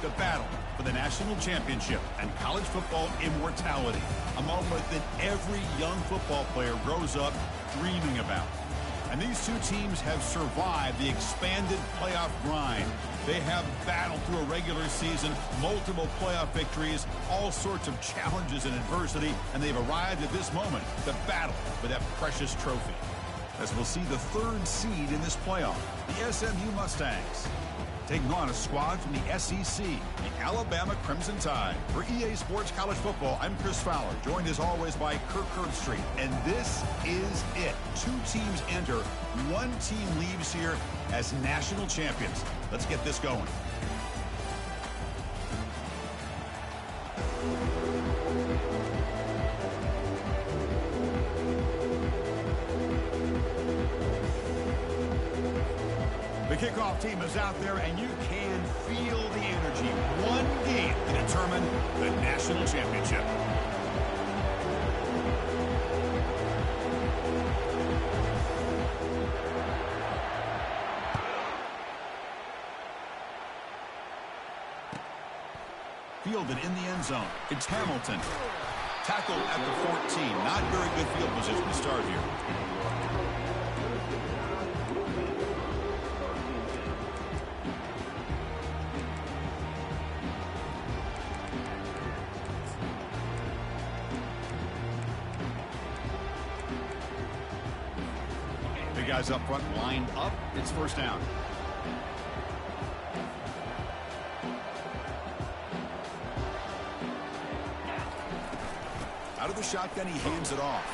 The battle for the national championship and college football immortality. A moment that every young football player grows up dreaming about. And these two teams have survived the expanded playoff grind. They have battled through a regular season, multiple playoff victories, all sorts of challenges and adversity, and they've arrived at this moment, the battle for that precious trophy. As we'll see the third seed in this playoff, the SMU Mustangs, taking on a squad from the SEC, the Alabama Crimson Tide. For EA Sports College Football, I'm Chris Fowler, joined as always by Kirk Herbstreit. And this is it. Two teams enter, one team leaves here as national champions. Let's get this going. The kickoff team is out there, and you can feel the energy. One game to determine the national championship. Fielded in the end zone. It's Hamilton. Tackled at the 14. Not very good field position to start here. Guys up front lined up. It's first down. Out of the shotgun, he hands it off.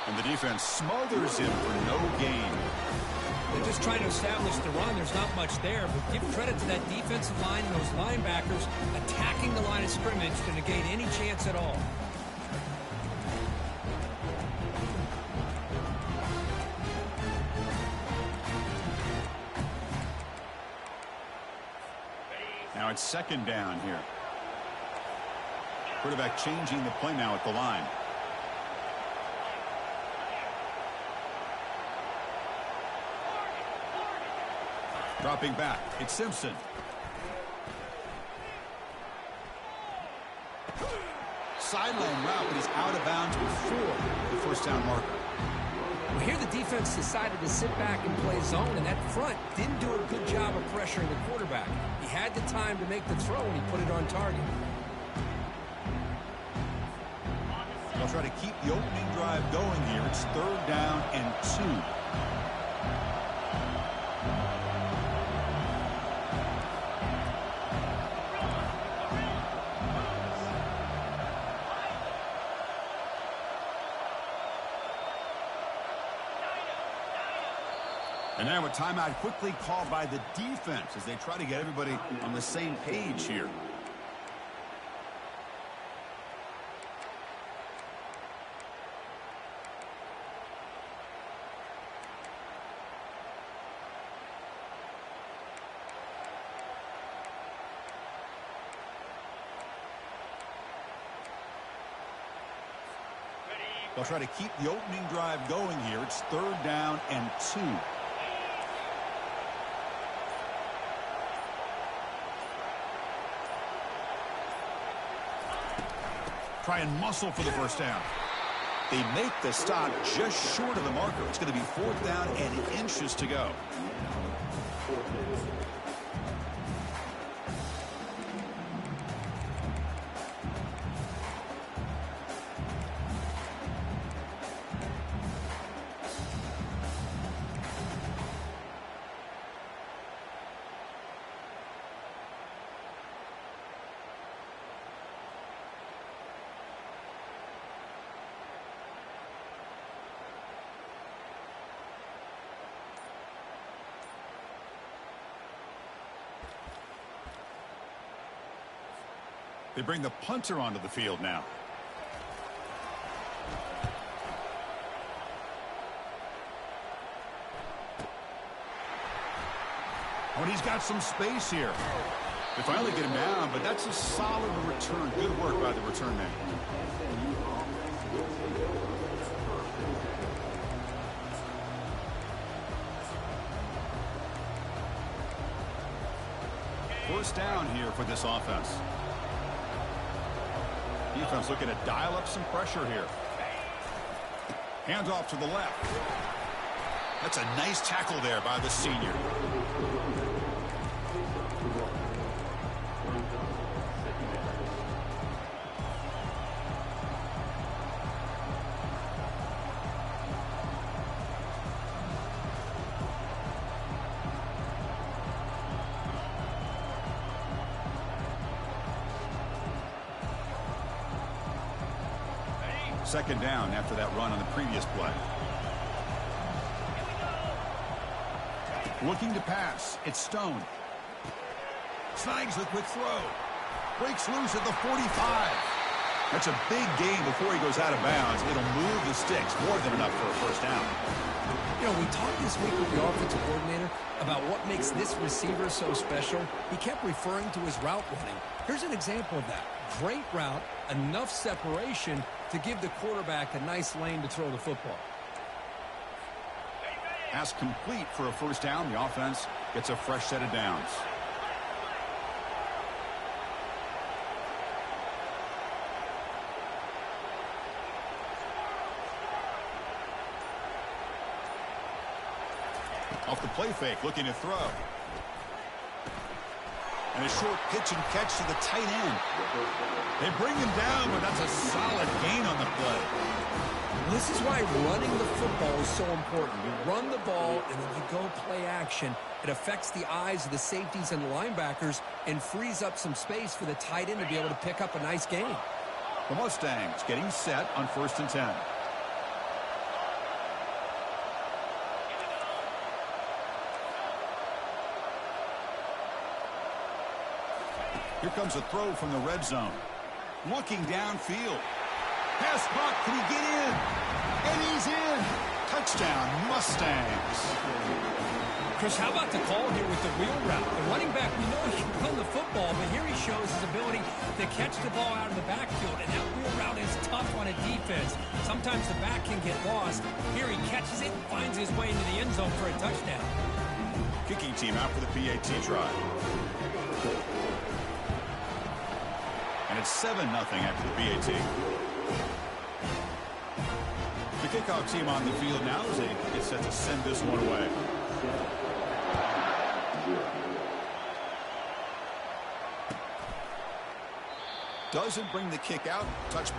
And the defense smothers him for no gain. They're just trying to establish the run. There's not much there, but give credit to that defensive line and those linebackers attacking the line of scrimmage to negate any chance at all. Now it's second down here. Quarterback changing the play now at the line. Dropping back, it's Simpson. Sideline route, but he's out of bounds before the first down marker. Well, here the defense decided to sit back and play zone, and that front didn't do a good job of pressuring the quarterback. He had the time to make the throw, and he put it on target. They'll try to keep the opening drive going here. It's third down and 2. And now a timeout quickly called by the defense as they try to get everybody on the same page here. They'll try to keep the opening drive going here. It's third down and 2. Try and muscle for the first down. They make the stop just short of the marker. It's going to be fourth down and inches to go. They bring the punter onto the field now. Oh, and he's got some space here. They finally get him down, but that's a solid return. Good work by the return man. first down here for this offense. Defense looking to dial up some pressure here. Hands off to the left. That's a nice tackle there by the senior. Second down after that run on the previous play. Looking to pass. It's Stone. Snags the quick throw. Breaks loose at the 45. That's a big gain before he goes out of bounds. It'll move the sticks. More than enough for a first down. You know, we talked this week with the offensive coordinator about what makes this receiver so special. He kept referring to his route running. Here's an example of that. Great route, enough separation to give the quarterback a nice lane to throw the football. Pass complete for a first down. The offense gets a fresh set of downs. Off the play fake, looking to throw. And a short pitch and catch to the tight end. They bring him down, but that's a solid gain on the play. This is why running the football is so important. You run the ball, and then you go play action. It affects the eyes of the safeties and the linebackers and frees up some space for the tight end to be able to pick up a nice gain. The Mustangs getting set on 1st and 10. Here comes a throw from the red zone. Looking downfield. Pass caught. Can he get in? And he's in. Touchdown, Mustangs. Chris, how about the call here with the wheel route? The running back, we know he can run the football, but here he shows his ability to catch the ball out of the backfield, and that wheel route is tough on a defense. Sometimes the back can get lost. Here he catches it and finds his way into the end zone for a touchdown. Kicking team out for the PAT try. And it's 7-0 after the PAT. The kickoff team on the field now as they get set to send this one away. Doesn't bring the kick out. Touch.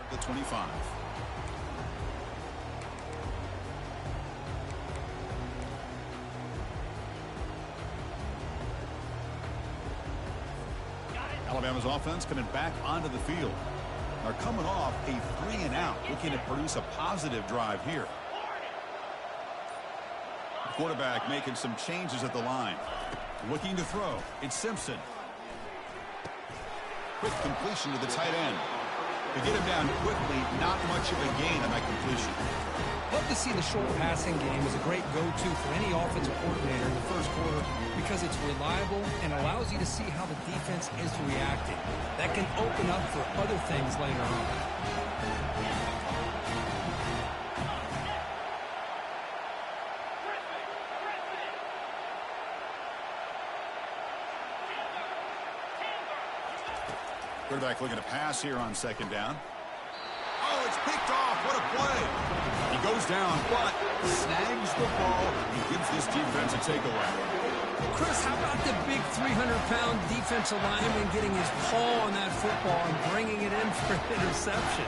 The 25. Alabama's offense coming back onto the field. They're coming off a 3-and-out, looking to produce a positive drive here. The quarterback making some changes at the line. Looking to throw. It's Simpson. Quick completion to the tight end. To get him down quickly, not much of a gain on that completion. Love to see the short passing game as a great go-to for any offensive coordinator in the first quarter because it's reliable and allows you to see how the defense is reacting. That can open up for other things later on. Quarterback looking to pass here on 2nd down. Oh, it's picked off. What a play. He goes down, but snags the ball and gives this defense a takeaway. Chris, how about the big 300-pound defensive lineman getting his paw on that football and bringing it in for an interception?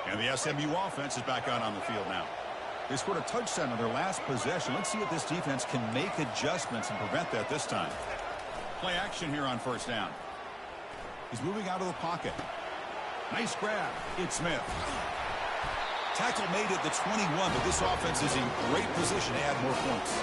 And the SMU offense is back out on the field now. They scored a touchdown on their last possession. Let's see if this defense can make adjustments and prevent that this time. Play action here on first down. He's moving out of the pocket. Nice grab. It's Smith. Tackle made at the 21, but this offense is in great position to add more points.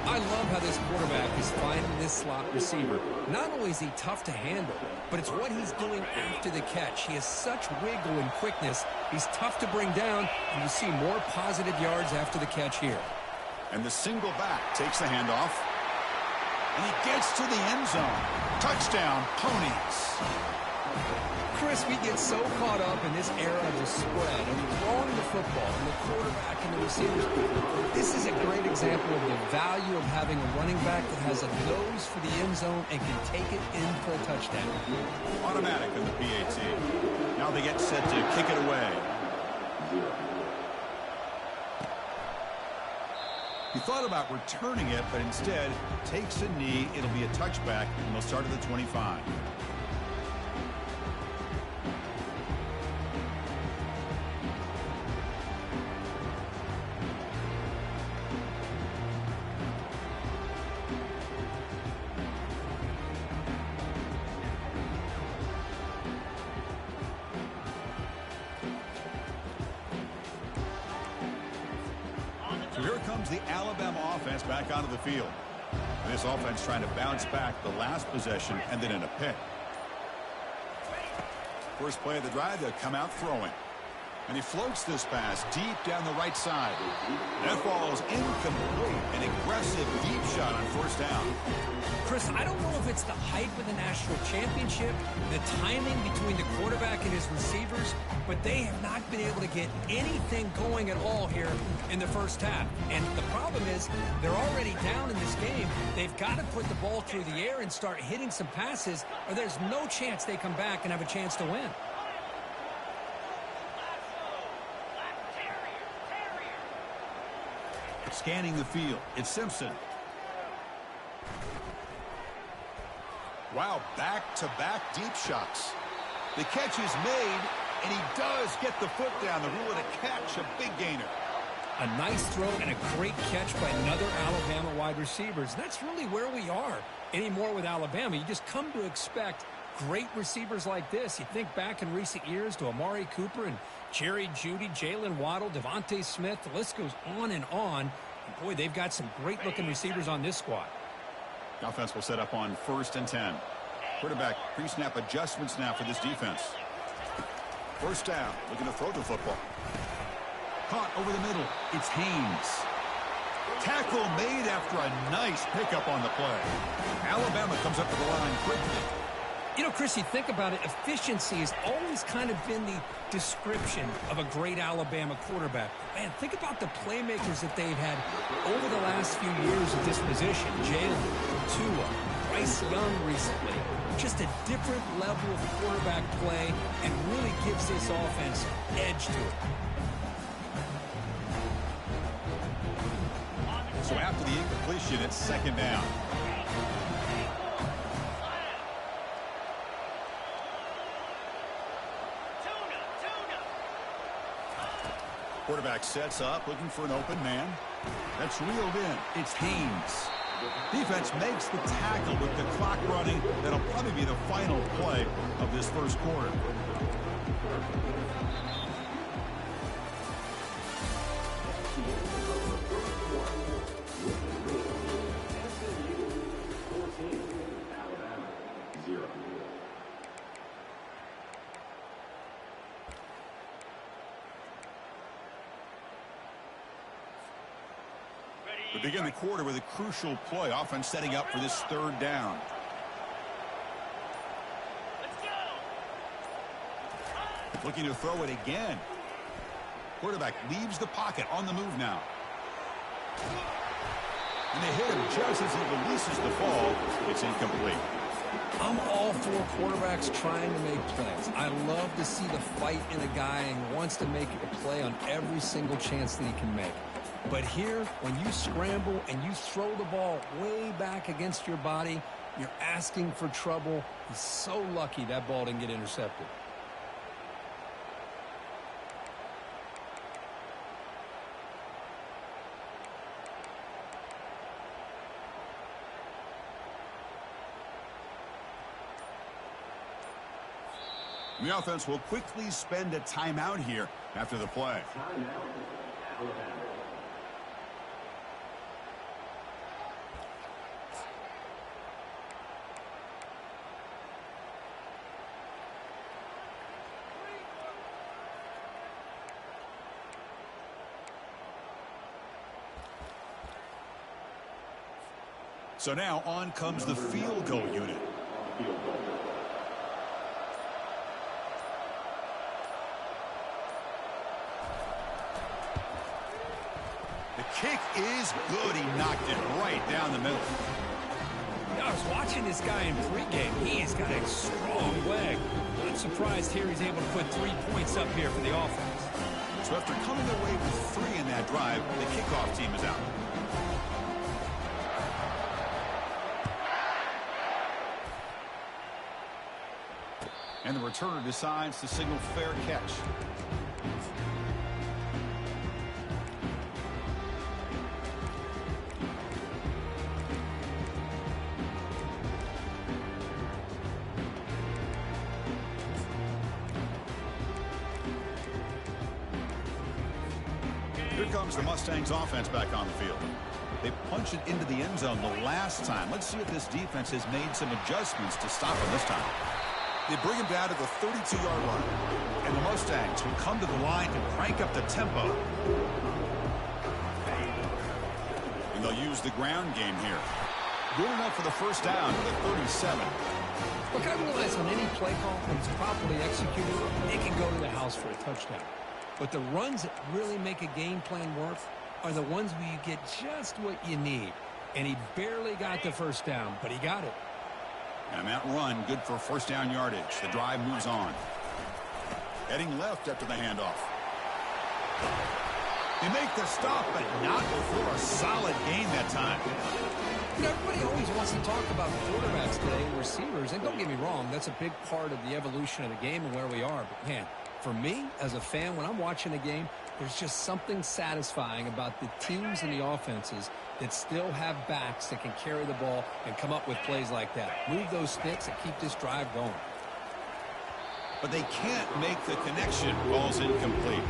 I love how this quarterback is finding this slot receiver. Not only is he tough to handle, but it's what he's doing after the catch. He has such wiggle and quickness. He's tough to bring down, and you see more positive yards after the catch here. And the single back takes the handoff. And he gets to the end zone. Touchdown, Ponies. Chris, we get so caught up in this era of the spread and throwing the football and the quarterback and the receivers. This is a great example of the value of having a running back that has a nose for the end zone and can take it in for a touchdown. Automatic on the PAT. Now they get set to kick it away. He thought about returning it, but instead takes a knee. It'll be a touchback, and they'll start at the 25. So here comes the Alabama offense back onto the field. And this offense trying to bounce back the last possession and then in a pick. First play of the drive, they'll come out throwing. And he floats this pass deep down the right side. That ball is incomplete. An aggressive deep shot on first down. Chris, I don't know if it's the hype of the national championship, the timing between the quarterback and his receivers, but they have not been able to get anything going at all here in the first half. And the problem is they're already down in this game. They've got to put the ball through the air and start hitting some passes, or there's no chance they come back and have a chance to win. Scanning the field, it's Simpson. Wow, back-to-back deep shots. The catch is made, and he does get the foot down. The rule of a catch, a big gainer. A nice throw and a great catch by another Alabama wide receiver. And that's really where we are anymore with Alabama. You just come to expect great receivers like this. You think back in recent years to Amari Cooper and Jerry Jeudy, Jalen Waddle, Devontae Smith. The list goes on and on. And boy, they've got some great-looking receivers on this squad. The offense will set up on 1st and 10. Quarterback pre-snap adjustments now for this defense. First down, looking to throw the football. Caught over the middle. It's Haynes. Tackle made after a nice pickup on the play. Alabama comes up to the line quickly. You know, Chris, you think about it, efficiency has always kind of been the description of a great Alabama quarterback. Man, think about the playmakers that they've had over the last few years at this position. Jalen, Tua, Bryce Young recently. Just a different level of quarterback play and really gives this offense edge to it. So after the incompletion, it's 2nd down. Quarterback sets up, looking for an open man. That's reeled in. It's Haynes. Defense makes the tackle with the clock running. That'll probably be the final play of this first quarter. We begin the quarter with a crucial play. Offense setting up for this 3rd down. Looking to throw it again. Quarterback leaves the pocket on the move now. And they hit him just as he releases the ball. It's incomplete. I'm all for quarterbacks trying to make plays. I love to see the fight in a guy and wants to make a play on every single chance that he can make. But here, when you scramble and you throw the ball way back against your body, you're asking for trouble. He's so lucky that ball didn't get intercepted. The offense will quickly spend a timeout here after the play. So now on comes the field goal unit. The kick is good. He knocked it right down the middle. I was watching this guy in pregame. He's got a strong leg. Not surprised here he's able to put 3 points up here for the offense. So after coming away with 3 in that drive, the kickoff team is out. And the returner decides to signal fair catch. Here comes the Mustangs offense back on the field. They punched it into the end zone the last time. Let's see if this defense has made some adjustments to stop them this time. They bring him down to the 32-yard line. And the Mustangs will come to the line and crank up the tempo. And they'll use the ground game here. Good enough for the first down to the 37. Look, I realize on any play call, when it's properly executed, it can go to the house for a touchdown. But the runs that really make a game plan work are the ones where you get just what you need. And he barely got the first down, but he got it. And that run, good for first down yardage. The drive moves on. Heading left after the handoff. They make the stop, but not before a solid gain that time. You know, everybody always wants to talk about quarterbacks today and receivers, and don't get me wrong, that's a big part of the evolution of the game and where we are. But, man, for me, as a fan, when I'm watching a game, there's just something satisfying about the teams and the offenses that still have backs that can carry the ball and come up with plays like that. Move those sticks and keep this drive going. But they can't make the connection. Ball's incomplete.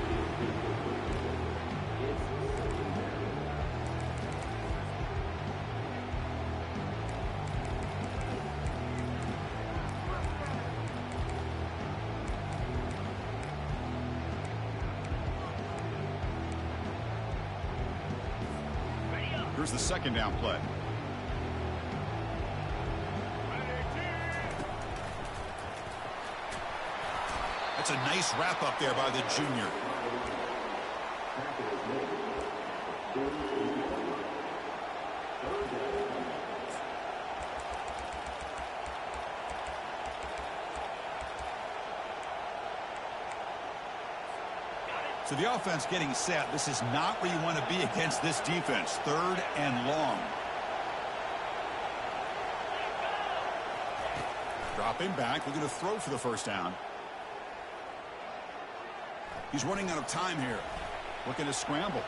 Here's the second down play. That's a nice wrap up there by the junior. So the offense getting set. This is not where you want to be against this defense. 3rd and long. Dropping back. Looking to throw for the first down. He's running out of time here. Looking to scramble.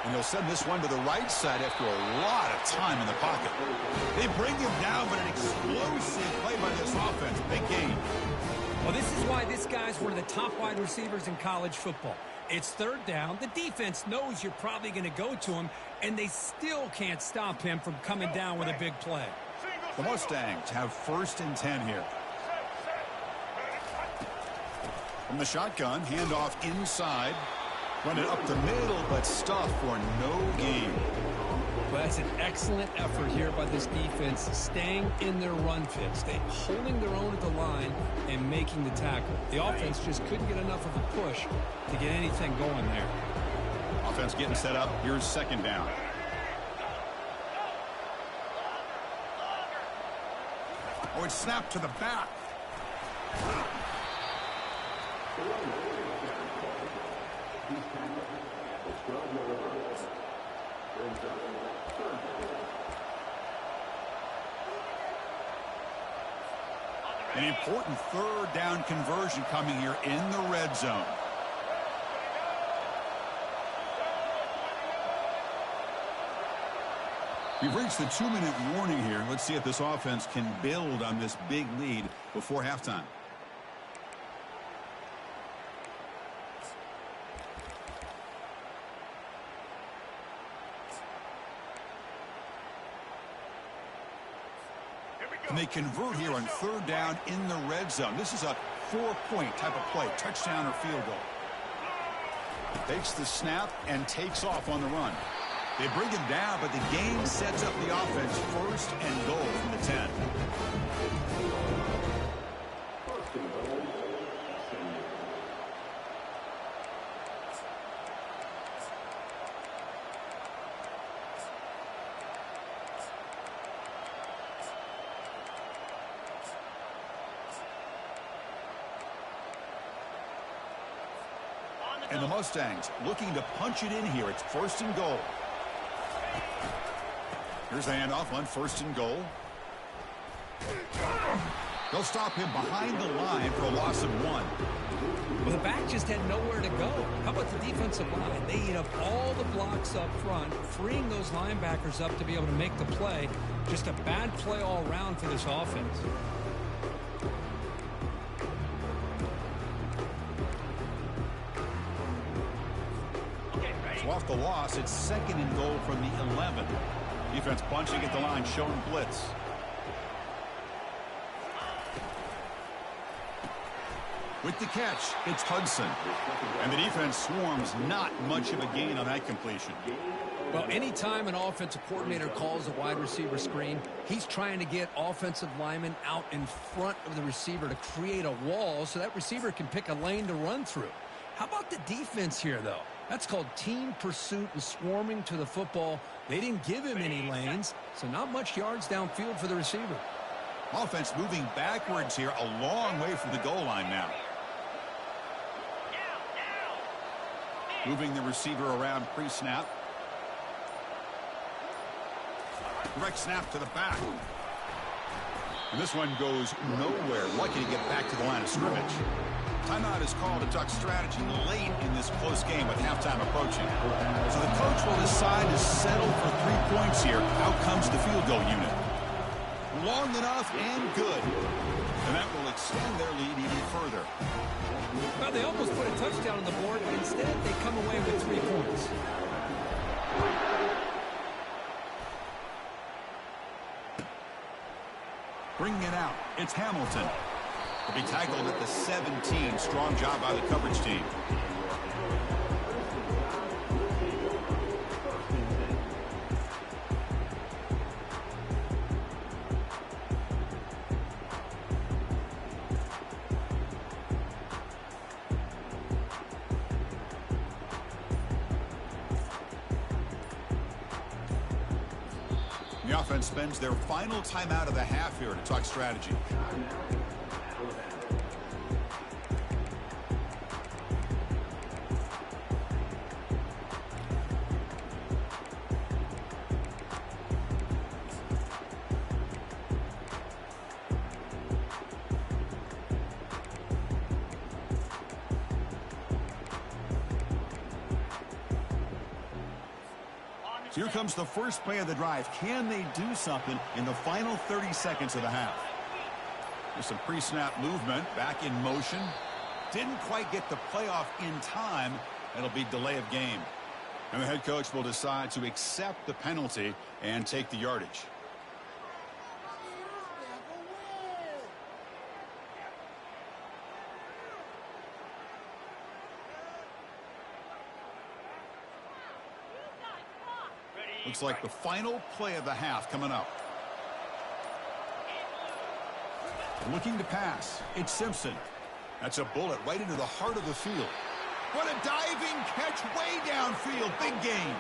And he'll send this one to the right side after a lot of time in the pocket. They bring him down, but an explosive play by this offense. Big gain. Well, this is why this guy's one of the top wide receivers in college football. It's 3rd down. The defense knows you're probably going to go to him, and they still can't stop him from coming down with a big play. The Mustangs have 1st and 10 here. From the shotgun, handoff inside. Run it up the middle, but stuffed for no gain. Well, that's an excellent effort here by this defense, staying in their run fit, holding their own at the line and making the tackle. The offense just couldn't get enough of a push to get anything going there. Offense getting set up. Here's 2nd down. Oh, it's snapped to the back. An important 3rd down conversion coming here in the red zone. We've reached the 2-minute warning here. Let's see if this offense can build on this big lead before halftime. And they convert here on 3rd down in the red zone. This is a 4-point type of play, touchdown or field goal. Takes the snap and takes off on the run. They bring him down, but the game sets up the offense 1st and goal from the 10. And the Mustangs looking to punch it in here. It's 1st and goal. Here's the handoff on 1st and goal. They'll stop him behind the line for a loss of 1. Well, the back just had nowhere to go. How about the defensive line? They eat up all the blocks up front, freeing those linebackers up to be able to make the play. Just a bad play all around for this offense. So off the loss, it's 2nd and goal from the 11. Defense bunching at the line, showing blitz. With the catch, it's Hudson. And the defense swarms, not much of a gain on that completion. Well, anytime an offensive coordinator calls a wide receiver screen, he's trying to get offensive linemen out in front of the receiver to create a wall so that receiver can pick a lane to run through. How about the defense here, though? That's called team pursuit and swarming to the football. They didn't give him any lanes, so not much yards downfield for the receiver. Offense moving backwards here, a long way from the goal line now. Moving the receiver around pre-snap. Direct snap to the back. And this one goes nowhere. Lucky to get back to the line of scrimmage. Timeout is called. A Duck strategy late in this close game with halftime approaching. So the coach will decide to settle for 3 points here. Out comes the field goal unit. Long enough and good. And that will extend their lead even further. Well, they almost put a touchdown on the board, but instead they come away with 3 points. Bringing it out. It's Hamilton. Will be tackled at the 17. Strong job by the coverage team. The offense spends their final timeout of the half here to talk strategy. So here comes the first play of the drive. Can they do something in the final 30 seconds of the half? There's some pre-snap movement, back in motion. Didn't quite get the playoff in time. It'll be delay of game. And the head coach will decide to accept the penalty and take the yardage. Looks like the final play of the half coming up. Looking to pass. It's Simpson. That's a bullet right into the heart of the field. What a diving catch way downfield. Big gain.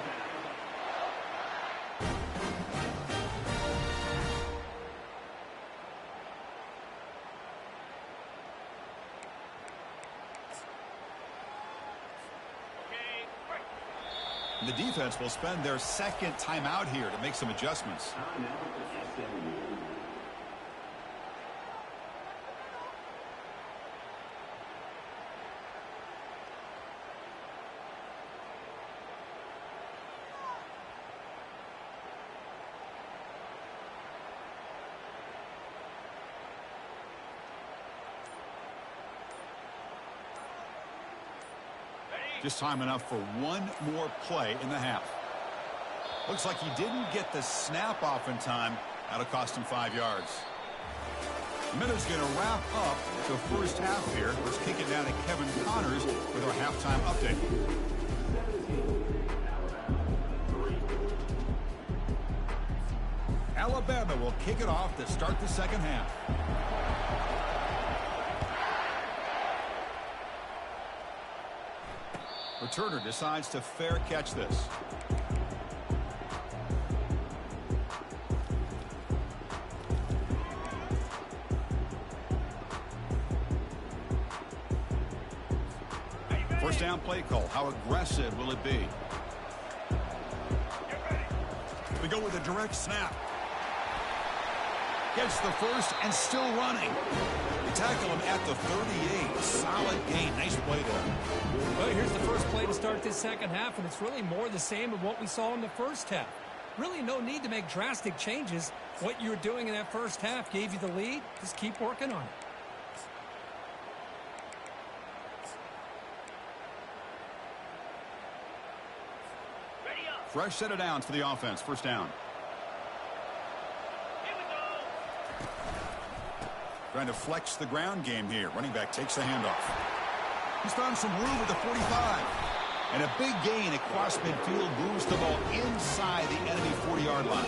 The defense will spend their second timeout here to make some adjustments. Just time enough for one more play in the half. Looks like he didn't get the snap off in time. That'll cost him 5 yards. Minute's going to wrap up the first half here. Let's kick it down to Kevin Connors with our halftime update. Alabama will kick it off to start the second half. Returner decides to fair catch this. First down play call. How aggressive will it be? We go with a direct snap. Gets the first and still running. They tackle him at the 38. Solid gain. Nice play there. Well, here's the first play to start this second half, and it's really more the same of what we saw in the first half. Really no need to make drastic changes. What you were doing in that first half gave you the lead. Just keep working on it. Fresh set of downs for the offense. First down. Here we go. Trying to flex the ground game here. Running back takes the handoff. He's found some room at the 45. And a big gain across midfield moves the ball inside the enemy 40-yard line.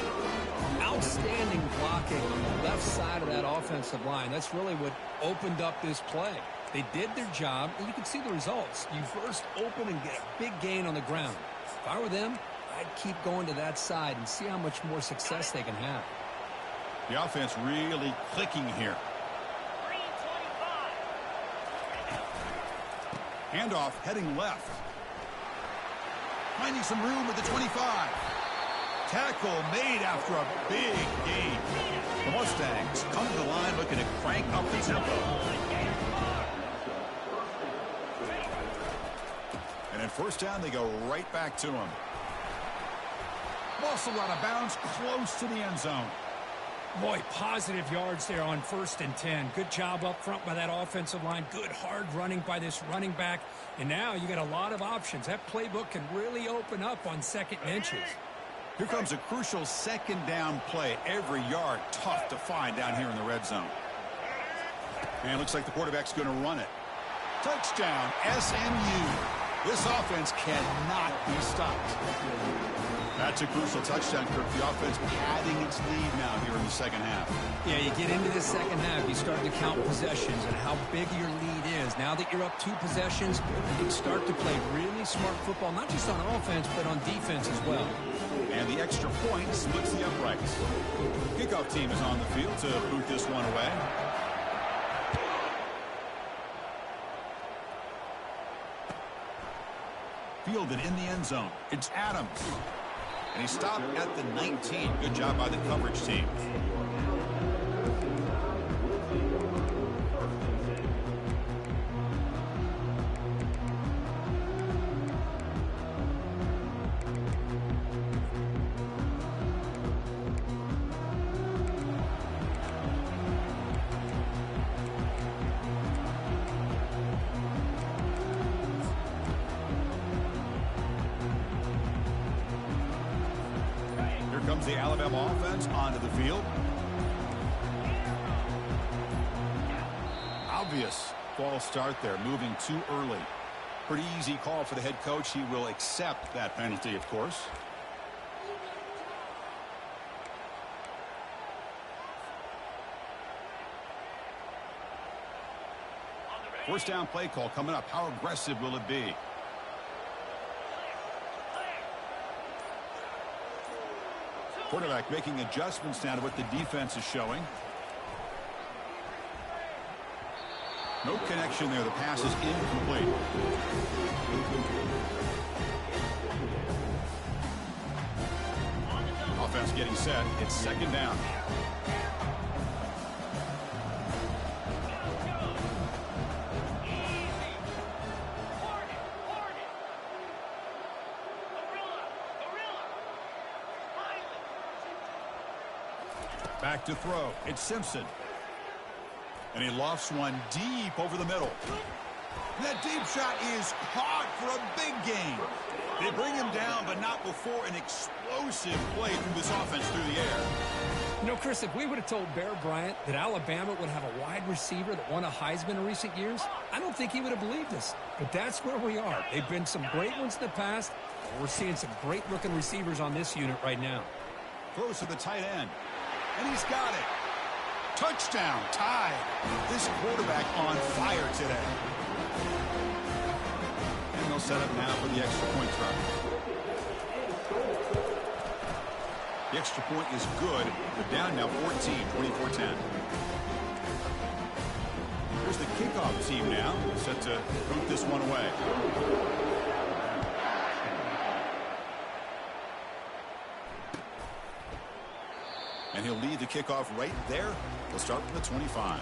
Outstanding blocking on the left side of that offensive line. That's really what opened up this play. They did their job, and you can see the results. You first open and get a big gain on the ground. If I were them, I'd keep going to that side and see how much more success they can have. The offense really clicking here. 325. Handoff heading left. Finding some room at the 25. Tackle made after a big gain. The Mustangs come to the line looking to crank up the tempo. And in first down, they go right back to him. Muscle out of bounds, close to the end zone. Boy, positive yards there on 1st and 10. Good job up front by that offensive line. Good hard running by this running back. And now you got a lot of options. That playbook can really open up on 2nd and inches. Here comes a crucial second down play. Every yard tough to find down here in the red zone. And looks like the quarterback's going to run it. Touchdown, SMU. This offense cannot be stopped. That's a crucial touchdown, Kirk. The offense padding its lead now here in the second half. Yeah, you get into this second half, you start to count possessions and how big your lead is. Now that you're up 2 possessions, you can start to play really smart football, not just on offense, but on defense as well. And the extra point splits the uprights. Kickoff team is on the field to boot this one away. Fielded in the end zone. It's Adams. And he stopped at the 19. Good job by the coverage team. Comes the Alabama offense onto the field. Obvious false start there, moving too early. Pretty easy call for the head coach. He will accept that penalty, of course. First down play call coming up. How aggressive will it be? Quarterback making adjustments now to what the defense is showing. No connection there. The pass is incomplete. Offense getting set. It's second down. Back to throw. It's Simpson. And he lofts one deep over the middle. That deep shot is caught for a big gain. They bring him down, but not before an explosive play through this offense through the air. You know, Chris, if we would have told Bear Bryant that Alabama would have a wide receiver that won a Heisman in recent years, I don't think he would have believed us. But that's where we are. They've been some great ones in the past. We're seeing some great-looking receivers on this unit right now. Throws to the tight end. And he's got it. Touchdown, tied. This quarterback on fire today. And they'll set up now for the extra point try. The extra point is good. They're down now 14, 24-10. Here's the kickoff team now, set to boot this one away. And he'll lead the kickoff right there. He'll start from the 25.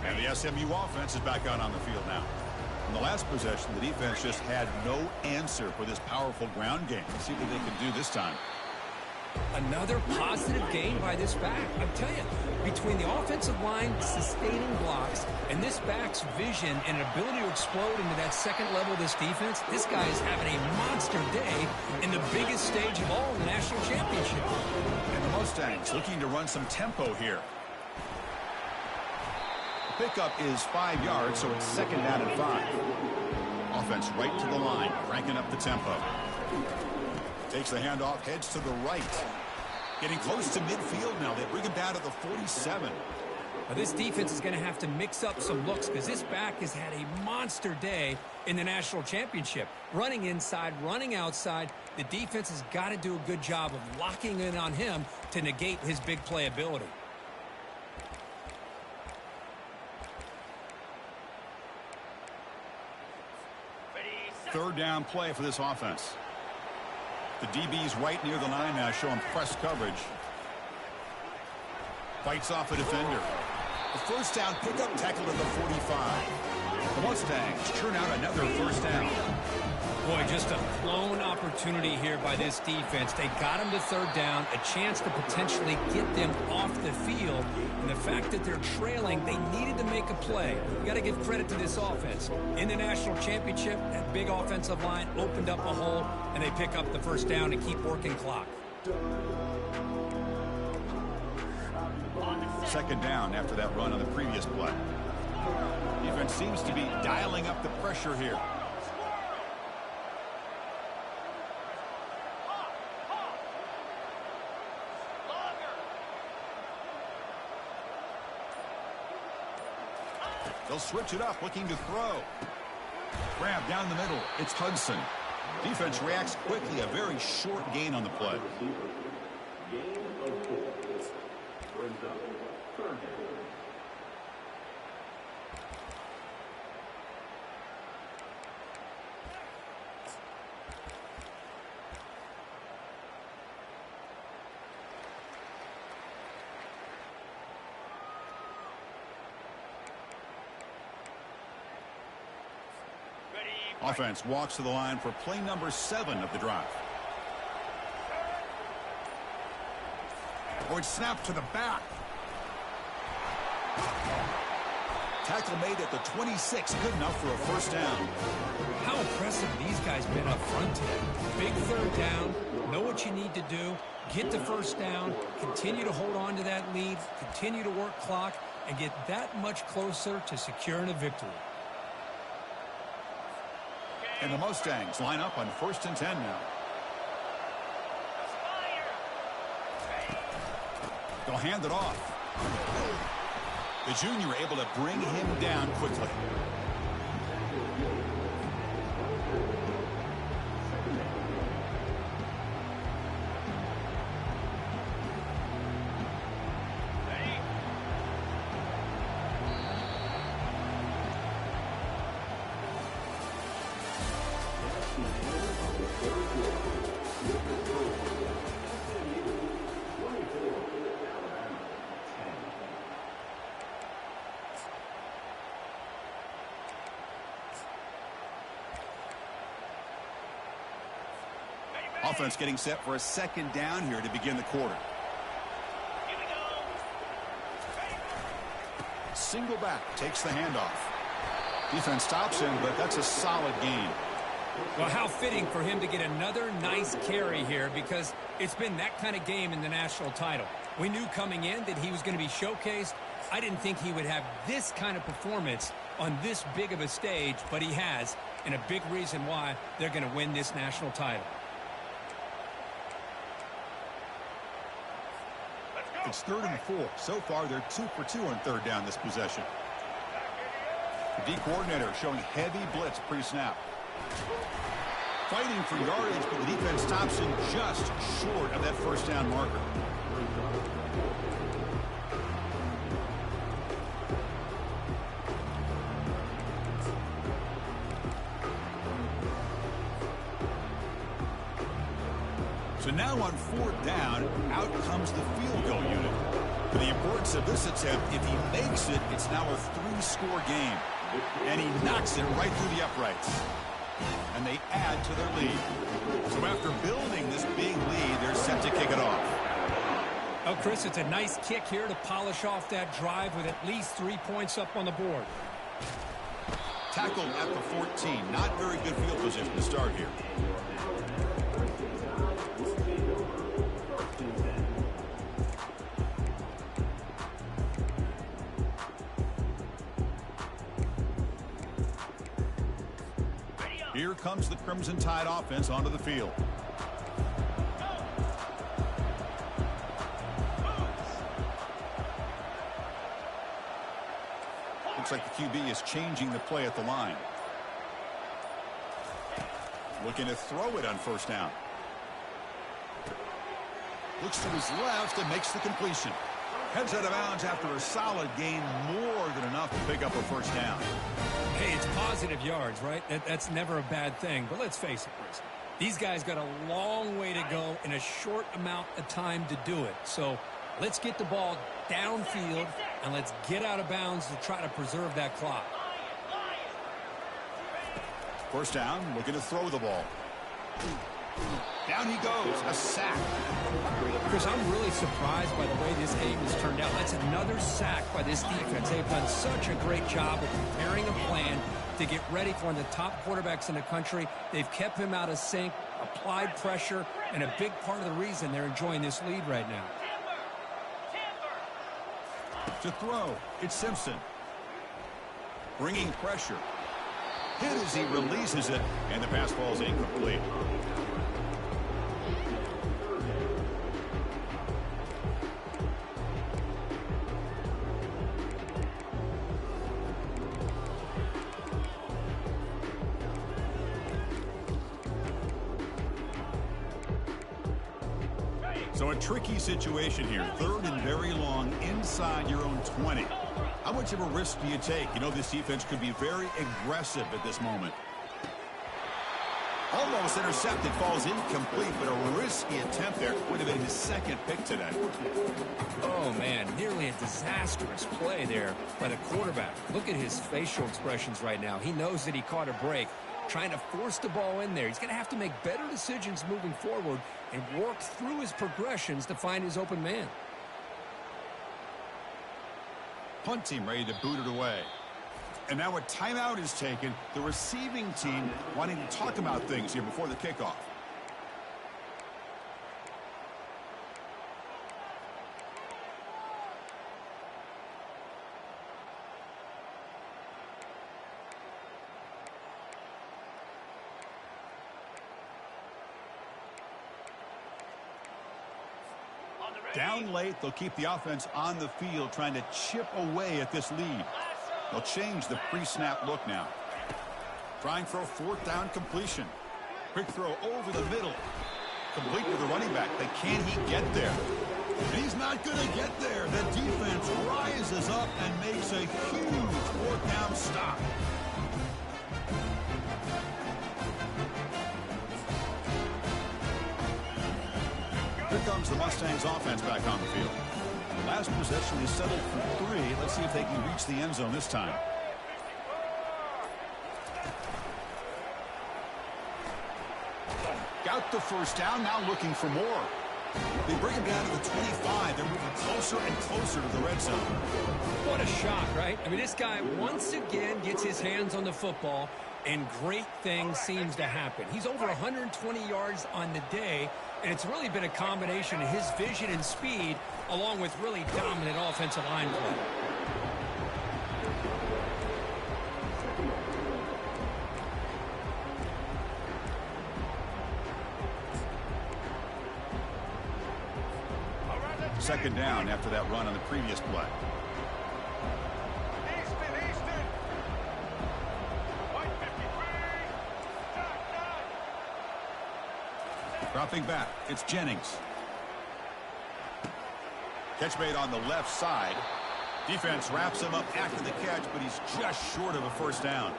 And the SMU offense is back out on the field now. In the last possession, the defense just had no answer for this powerful ground game. Let's see what they can do this time. Another positive gain by this back. I'm telling you, between the offensive line sustaining blocks and this back's vision and ability to explode into that second level of this defense, this guy is having a monster day in the biggest stage of all, the national championship. And the Mustangs looking to run some tempo here. The pickup is 5 yards, so it's second down and 5. Offense right to the line, cranking up the tempo. Takes the handoff, heads to the right. Getting close to midfield now. They bring him down to the 47. Now this defense is going to have to mix up some looks because this back has had a monster day in the national championship. Running inside, running outside. The defense has got to do a good job of locking in on him to negate his big play ability. Third down play for this offense. The DB's right near the line now, showing press coverage. Fights off a defender. The first down pickup, tackled at the 45. The Mustangs churn out another first down. Boy, just a blown opportunity here by this defense. They got him to third down, a chance to potentially get them off the field. And the fact that they're trailing, they needed to make a play. You got to give credit to this offense. In the national championship, that big offensive line opened up a hole, and they pick up the first down and keep working clock. Second down after that run on the previous play. Defense seems to be dialing up the pressure here. They'll switch it up, looking to throw. Grab down the middle. It's Hudson. Defense reacts quickly. A very short gain on the play. Offense walks to the line for play number 7 of the drive. Or it's snapped to the back. Tackle made at the 26, good enough for a first down. How impressive these guys been up front today. Big third down, know what you need to do, get the first down, continue to hold on to that lead, continue to work clock, and get that much closer to securing a victory. And the Mustangs line up on 1st and 10 now. They'll hand it off. The junior able to bring him down quickly. Offense getting set for a second down here to begin the quarter. Single back takes the handoff. Defense stops him, but that's a solid gain. Well, how fitting for him to get another nice carry here, because it's been that kind of game in the national title. We knew coming in that he was going to be showcased. I didn't think he would have this kind of performance on this big of a stage, but he has, and a big reason why they're going to win this national title. It's 3rd and 4. So far, they're 2 for 2 on third down this possession. The D coordinator showing heavy blitz pre-snap. Fighting for yardage, but the defense stops him just short of that first down marker. So now on 4th down, out comes the field goal unit. For the importance of this attempt, if he makes it, it's now a 3-score game. And he knocks it right through the uprights. And they add to their lead. So after building this big lead, they're set to kick it off. Oh, Chris, it's a nice kick here to polish off that drive with at least 3 points up on the board. Tackled at the 14. Not very good field position to start here. Here comes the Crimson Tide offense onto the field. Looks like the QB is changing the play at the line. Looking to throw it on 1st down. Looks to his left and makes the completion. Heads out of bounds after a solid gain, more than enough to pick up a 1st down. Hey, it's positive yards, right? That's never a bad thing. But let's face it, Chris. These guys got a long way to go in a short amount of time to do it. So let's get the ball downfield and let's get out of bounds to try to preserve that clock. 1st down, looking to throw the ball. Down he goes, a sack. Chris, I'm really surprised by the way this game has turned out. That's another sack by this defense. They've done such a great job of preparing a plan to get ready for one of the top quarterbacks in the country. They've kept him out of sync, applied pressure, and a big part of the reason they're enjoying this lead right now. To throw, it's Simpson. Bringing pressure. Hit as he releases it, and the pass ball is incomplete. So a tricky situation here. 3rd and very long inside your own 20. How much of a risk do you take? You know, this defense could be very aggressive at this moment. Almost intercepted, falls incomplete, but a risky attempt there. Would have been his 2nd pick today. Oh, man, nearly a disastrous play there by the quarterback. Look at his facial expressions right now. He knows that he caught a break, trying to force the ball in there. He's going to have to make better decisions moving forward and work through his progressions to find his open man. Punt team ready to boot it away. And now a timeout is taken. The receiving team wanting to talk about things here before the kickoff. Down late, they'll keep the offense on the field trying to chip away at this lead. They'll change the pre-snap look now. Trying for a 4th down completion. Quick throw over the middle. Complete to the running back. But can he get there? He's not going to get there. The defense rises up and makes a huge 4th down stop. Here comes the Mustangs offense back on the field. Last possession is settled for 3. Let's see if they can reach the end zone this time. Got got the first down, now looking for more. They bring him down to the 25. They're moving closer and closer to the red zone. What a shock, right? I mean, this guy once again gets his hands on the football, and great things seems to happen. He's over 120 yards on the day, and it's really been a combination of his vision and speed, along with really dominant offensive line play. Second down after that run on the previous play. Dropping back, it's Jennings. Catch made on the left side. Defense wraps him up after the catch, but he's just short of a first down.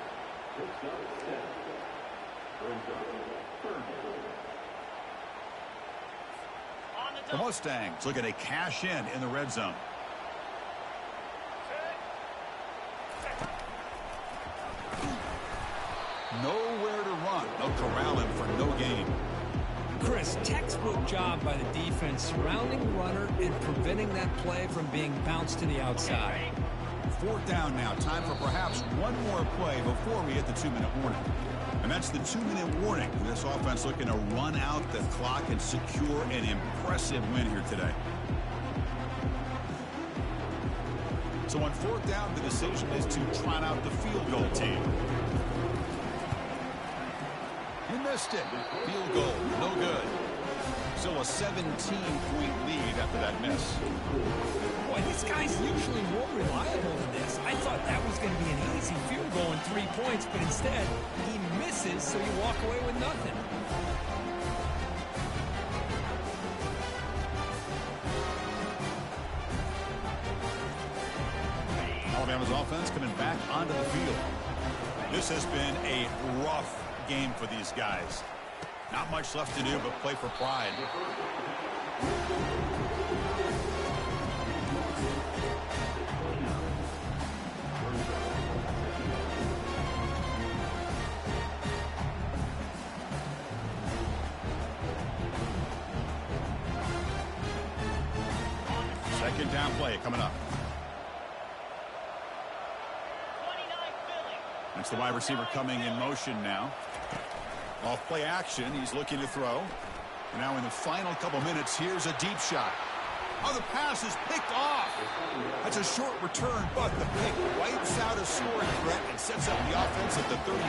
The Mustangs looking to cash in the red zone. Nowhere to run. They'll corral him for no gain. Chris, textbook job by the defense surrounding the runner and preventing that play from being bounced to the outside. Fourth down now. Time for perhaps one more play before we hit the 2-minute warning. And that's the 2-minute warning. This offense looking to run out the clock and secure an impressive win here today. So on fourth down, the decision is to trot out the field goal team. He missed it. Field goal, no good. Still a 17-point lead after that miss. Boy, this guy's usually more reliable than this. I thought that was going to be an easy field goal and 3 points, but instead, he misses, so you walk away with nothing. Alabama's offense coming back onto the field. This has been a rough game for these guys. Not much left to do but play for pride. Second down play coming up. That's the wide receiver coming in motion now. Off play action, he's looking to throw. And now in the final couple minutes, here's a deep shot. Oh, the pass is picked off. That's a short return, but the pick wipes out a scoring threat and sets up the offense at the 33.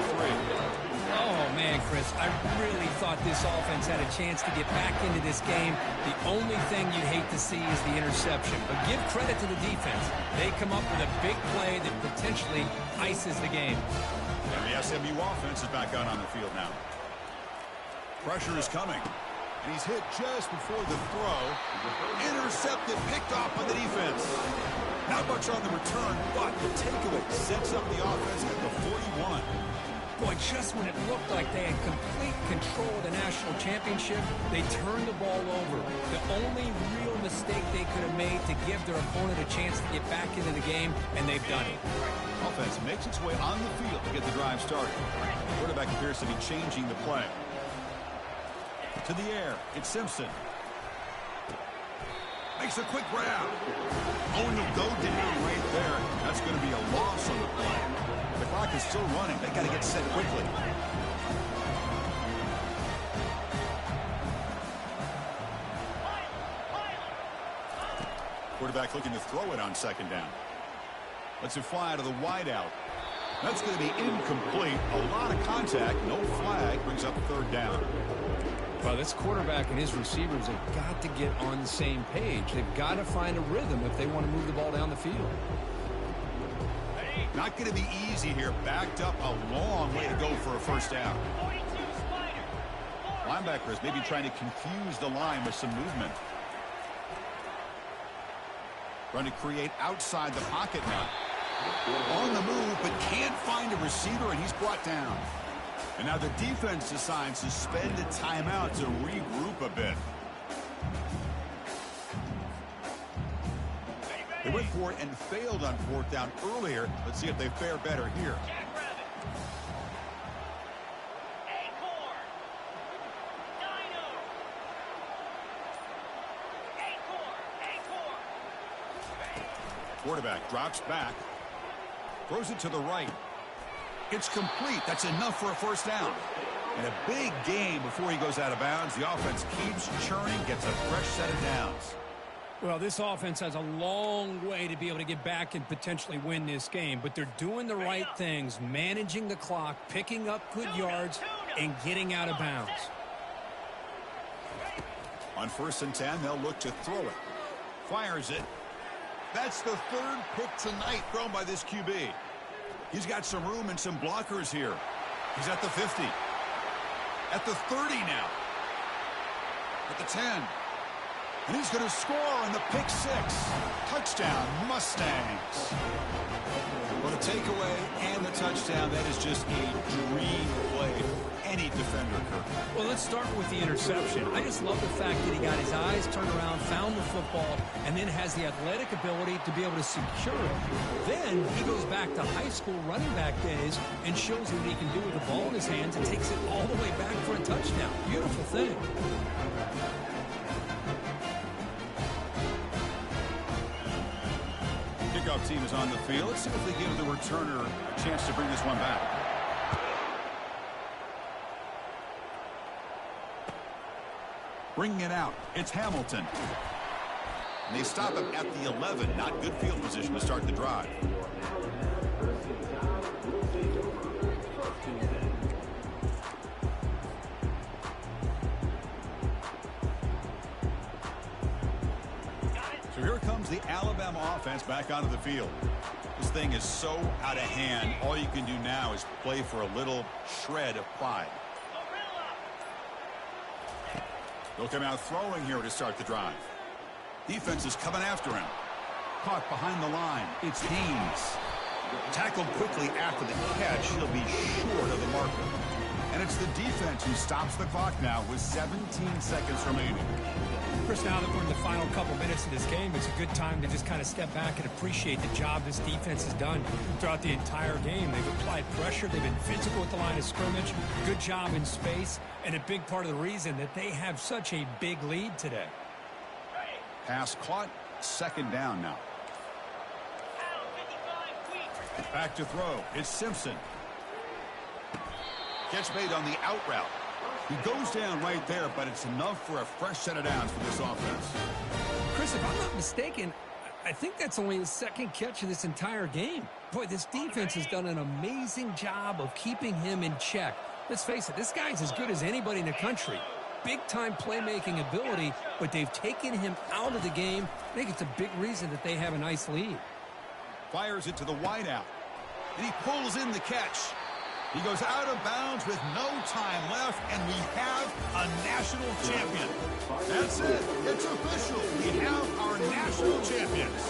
Oh, man, Chris, I really thought this offense had a chance to get back into this game. The only thing you'd hate to see is the interception. But give credit to the defense. They come up with a big play that potentially ices the game. And the SMU offense is back out on the field now. Pressure is coming. And he's hit just before the throw. Intercepted, picked off on the defense. Not much on the return, but the takeaway sets up the offense at the 41. Boy, just when it looked like they had complete control of the national championship, they turned the ball over. The only real mistake they could have made to give their opponent a chance to get back into the game, and they've done it. Offense makes its way on the field to get the drive started. Quarterback appears to be changing the play. To the air, it's Simpson. Makes a quick grab. Oh, and he'll go down right there. That's going to be a loss on the play. The clock is still running. They got to get set quickly. Quarterback looking to throw it on second down. Lets it fly to the wideout. That's going to be incomplete. A lot of contact. No flag. Brings up third down. Well, this quarterback and his receivers have got to get on the same page. They've got to find a rhythm if they want to move the ball down the field. Not going to be easy here. Backed up a long way to go for a first down. Linebackers maybe trying to confuse the line with some movement. Trying to create outside the pocket now. On the move, but can't find a receiver, and he's brought down. And now the defense decides to spend a timeout to regroup a bit. They went for it and failed on fourth down earlier. Let's see if they fare better here. Quarterback drops back. Throws it to the right. It's complete. That's enough for a first down. And a big game before he goes out of bounds. The offense keeps churning, gets a fresh set of downs. Well, this offense has a long way to be able to get back and potentially win this game, but they're doing the right things, managing the clock, picking up good yards, and getting out of bounds. On 1st and 10, they'll look to throw it. Fires it. That's the 3rd pick tonight thrown by this QB. He's got some room and some blockers here. He's at the 50. At the 30 now. At the 10. And he's going to score on the pick 6. Touchdown, Mustangs. Well, the takeaway and the touchdown, that is just a dream play for any defender, Kirk. Well, let's start with the interception. I just love the fact that he got his eyes turned around, found the football, and then has the athletic ability to be able to secure it. Then he goes back to high school running back days and shows what he can do with the ball in his hands and takes it all the way back for a touchdown. Beautiful thing. Kickoff team is on the field. Let's see if they give the returner a chance to bring this one back. Bringing it out. It's Hamilton. And they stop him at the 11. Not good field position to start the drive. So here comes the Alabama offense back onto the field. This thing is so out of hand. All you can do now is play for a little shred of pride. They'll come out throwing here to start the drive. Defense is coming after him. Caught behind the line. It's Haynes. Tackled quickly after the catch. He'll be short of the marker. And it's the defense who stops the clock now with 17 seconds remaining. Chris, now that we're in the final couple minutes of this game, it's a good time to just kind of step back and appreciate the job this defense has done throughout the entire game. They've applied pressure. They've been physical at the line of scrimmage. Good job in space. And a big part of the reason that they have such a big lead today. Pass caught. 2nd down now. Back to throw. It's Simpson. Catch made on the out route. He goes down right there, but it's enough for a fresh set of downs for this offense. Chris, if I'm not mistaken, I think that's only his 2nd catch of this entire game. Boy, this defense has done an amazing job of keeping him in check. Let's face it, this guy's as good as anybody in the country. Big-time playmaking ability, but they've taken him out of the game. I think it's a big reason that they have a nice lead. Fires it to the wideout, and he pulls in the catch. He goes out of bounds with no time left, and we have a national champion. That's it. It's official. We have our national champions.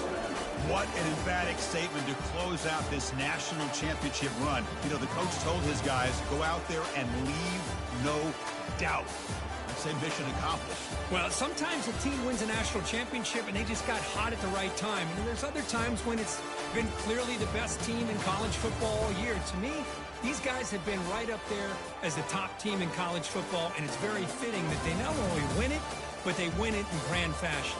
What an emphatic statement to close out this national championship run. You know, the coach told his guys, go out there and leave no doubt. I'd say mission accomplished. Well, sometimes a team wins a national championship and they just got hot at the right time. And there's other times when it's been clearly the best team in college football all year. To me, these guys have been right up there as the top team in college football, and it's very fitting that they not only win it, but they win it in grand fashion.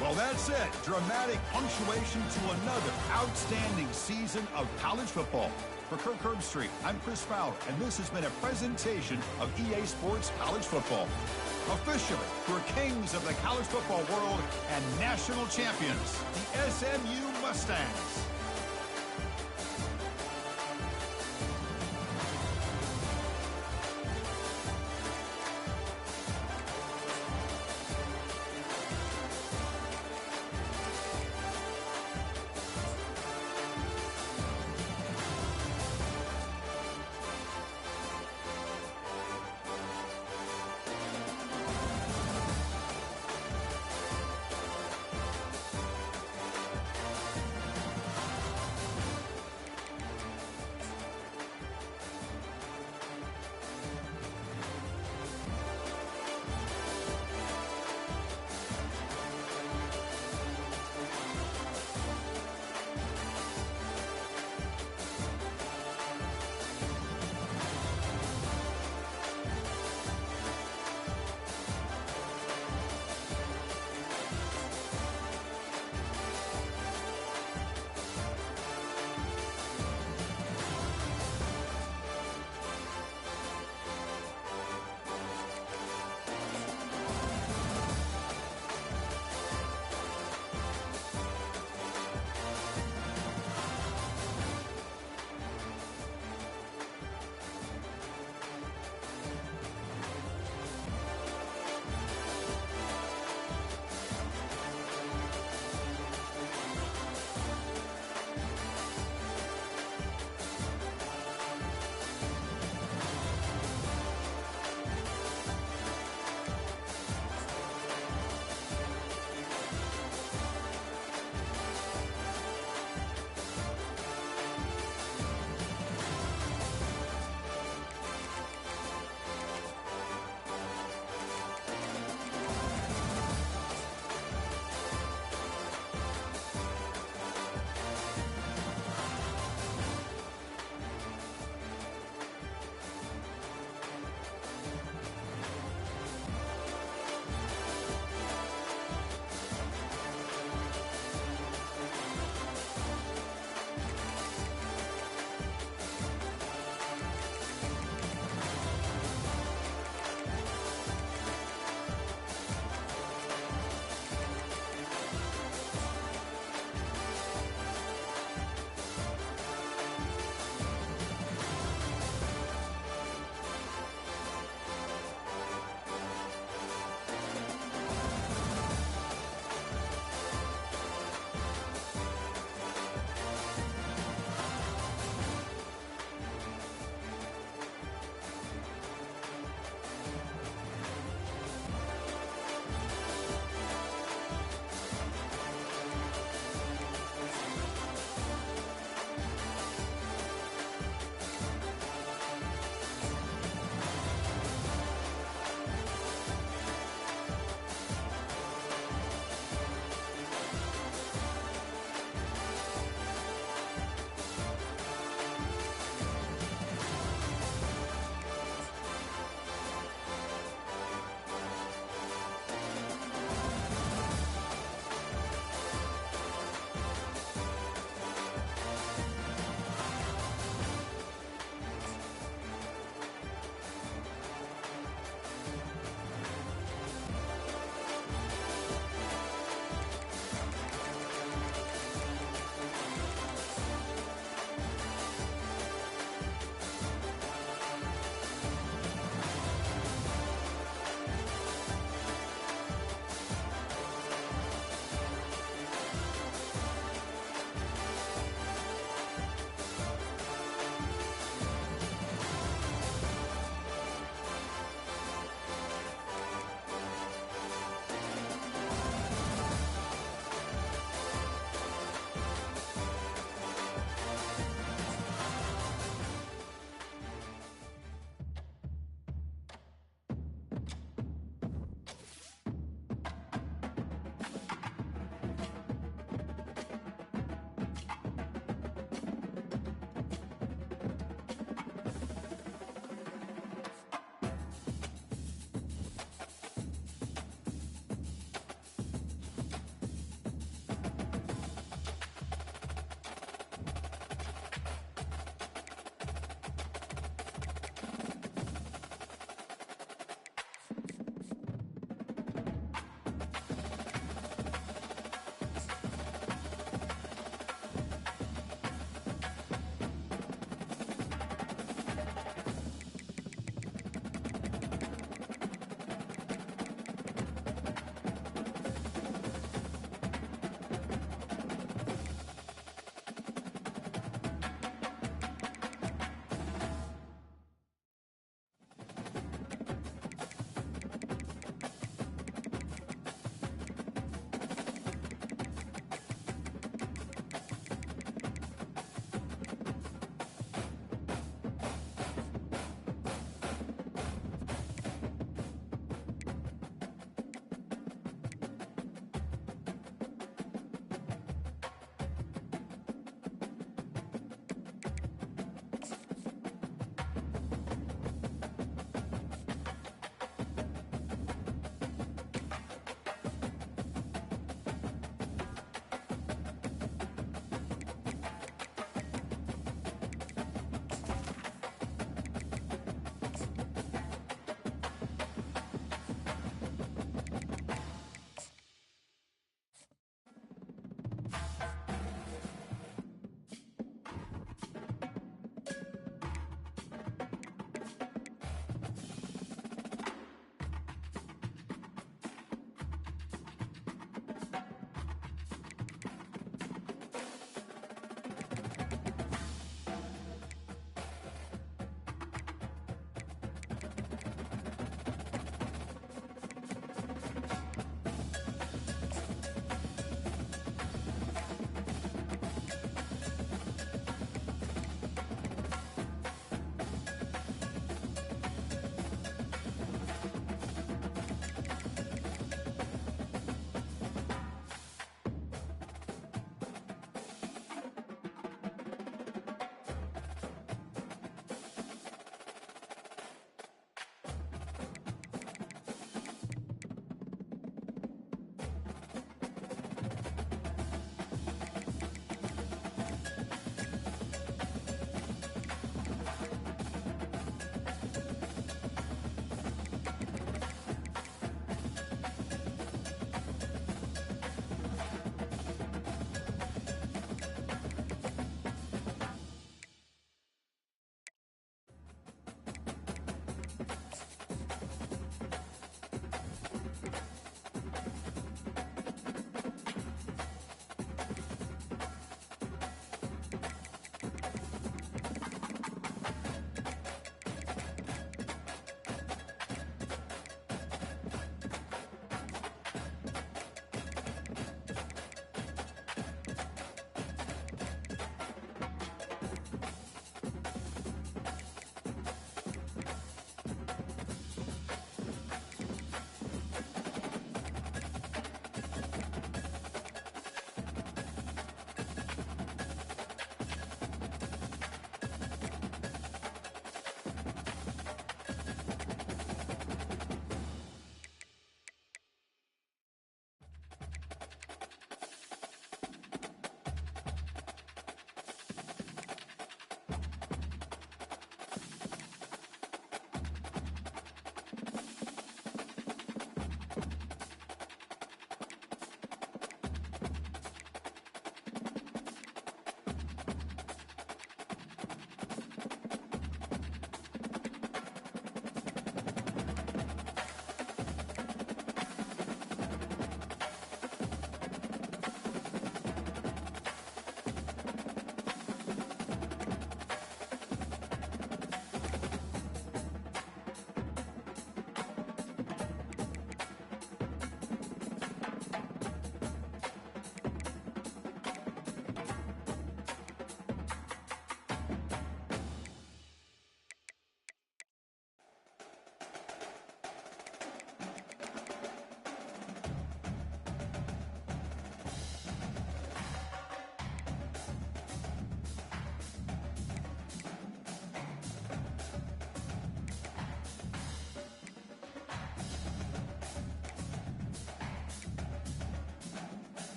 Well, that's it. Dramatic punctuation to another outstanding season of college football. For Kirk Herbstreit, I'm Chris Fowler, and this has been a presentation of EA Sports College Football. Officially, we're kings of the college football world and national champions, the SMU Mustangs.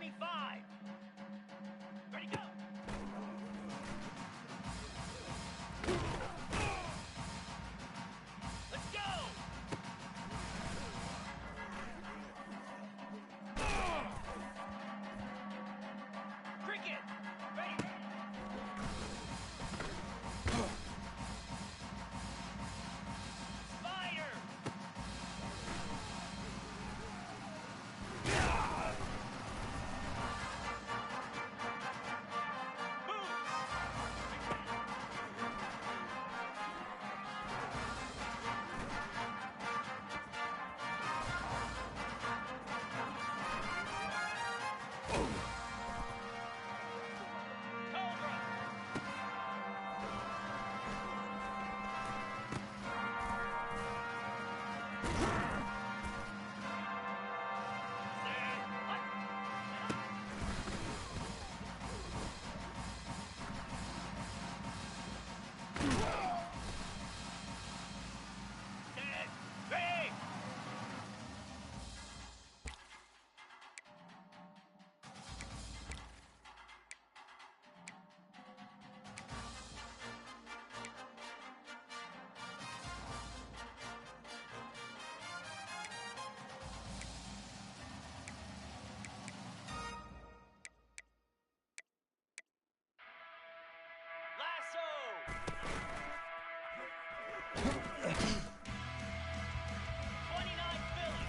25. Ready, go. Let's go. Cricket. Ready. Spider. Lasso! 29 Philly.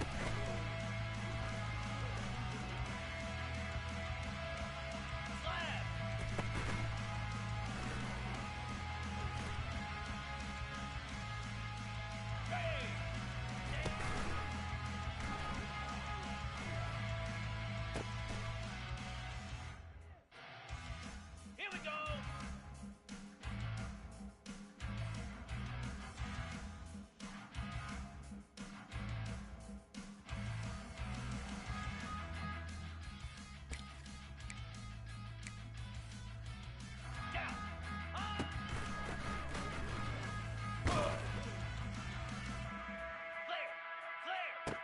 Slab. Hey! Here we go! Down! Flare! Flare!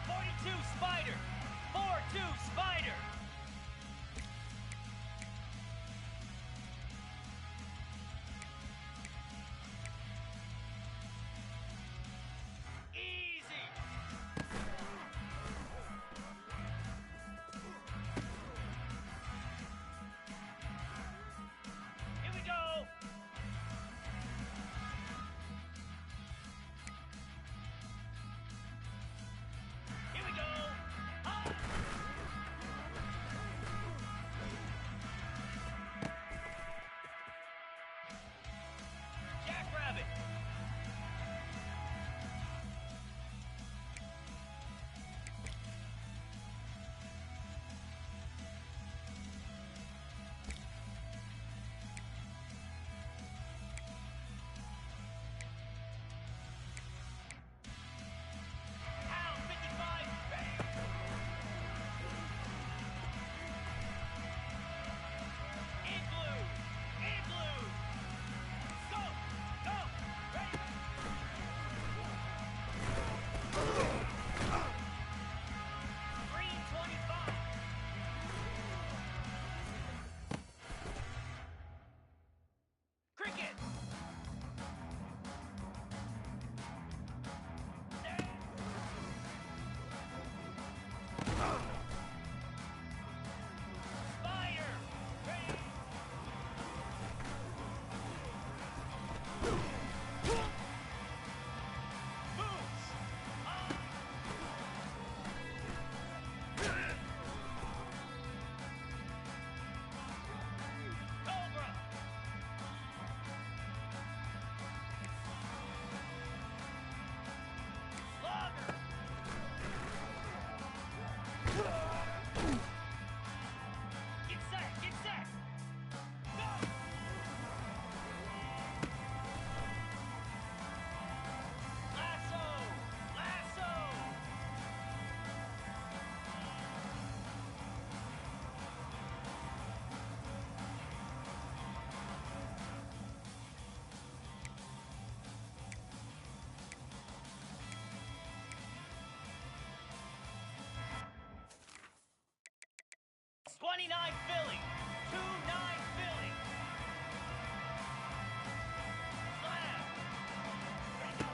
42 Spider! 4-2 Spider! Easy! Here we go! Here we go! 29 Philly. 2-9 Philly. Slam. Ready, go.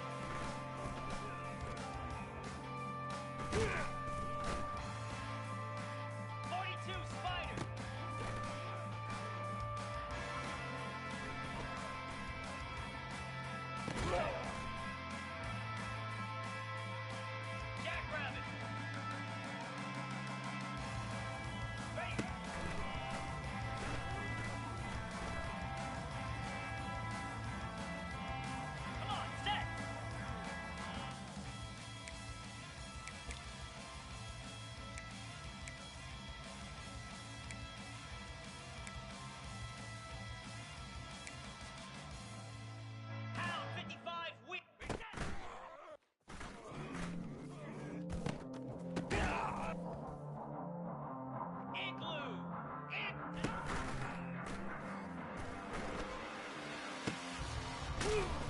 42 Spider. Jackrabbit. Ready. Come on, set. Pound 55 weak. Reset. Igloo. Igloo.